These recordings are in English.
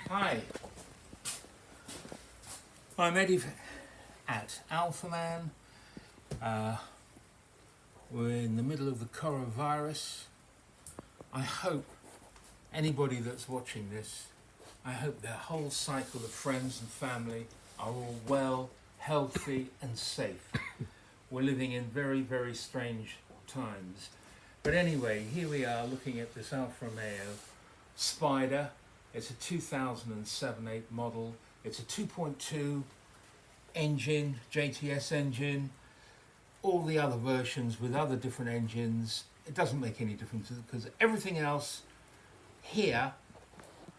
Hi, I'm Eddie at Alfaman. We're in the middle of the coronavirus. I hope anybody that's watching this, I hope their whole cycle of friends and family are all well, healthy and safe. We're living in very, very strange times. But anyway, here we are looking at this Alfa Romeo Spider. It's a 2007-8 model. It's a 2.2 engine, JTS engine. All the other versions with other different engines, it doesn't make any difference because everything else here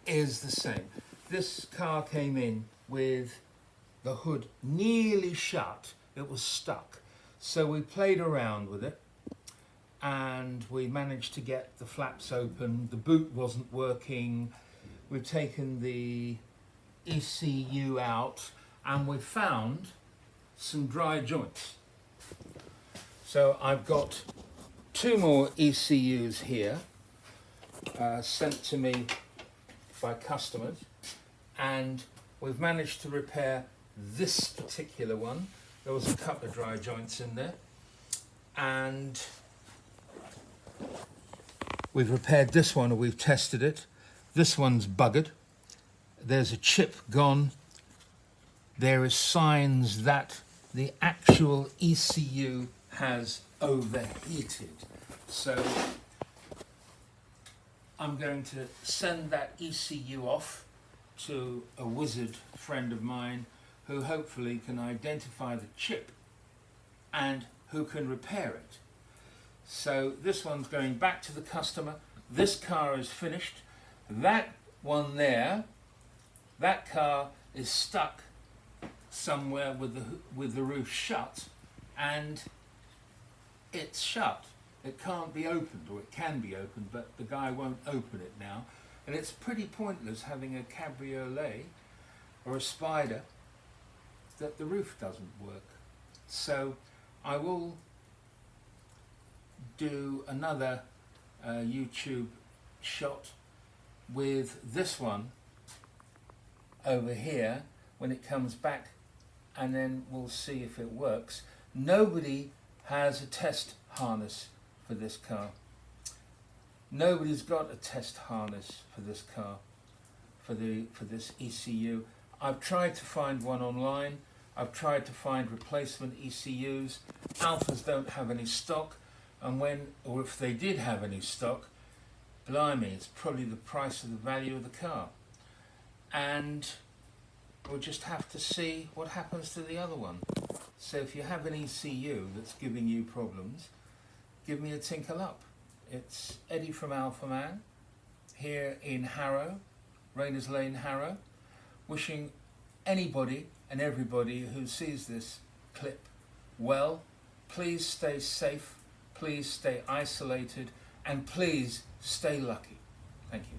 is the same. This car came in with the hood nearly shut. It was stuck. So we played around with it and we managed to get the flaps open. The boot wasn't working. We've taken the ECU out and we've found some dry joints. So I've got two more ECUs here sent to me by customers, and we've managed to repair this particular one. There was a couple of dry joints in there, and we've repaired this one, and we've tested it. This one's buggered. There's a chip gone. There is signs that the actual ECU has overheated. So I'm going to send that ECU off to a wizard friend of mine who hopefully can identify the chip and who can repair it. So this one's going back to the customer. This car is finished. That one there, that car is stuck somewhere with the roof shut, and it's shut. It can't be opened, or it can be opened, but the guy won't open it now. And it's pretty pointless having a cabriolet or a Spider that the roof doesn't work. So I will do another YouTube shot with this one over here when it comes back, and then we'll see if it works. Nobody has a test harness for this car. Nobody's got a test harness for this car, for this ECU. I've tried to find one online. I've tried to find replacement ECUs. Alfas don't have any stock, and or if they did have any stock, blimey, it's probably the price of the value of the car. And we'll just have to see what happens to the other one. So if you have an ECU that's giving you problems, give me a tinkle up. It's Eddie from Alfaman here in Harrow, Rayners Lane, Harrow, wishing anybody and everybody who sees this clip well. Please stay safe, please stay isolated, and please stay lucky. Thank you.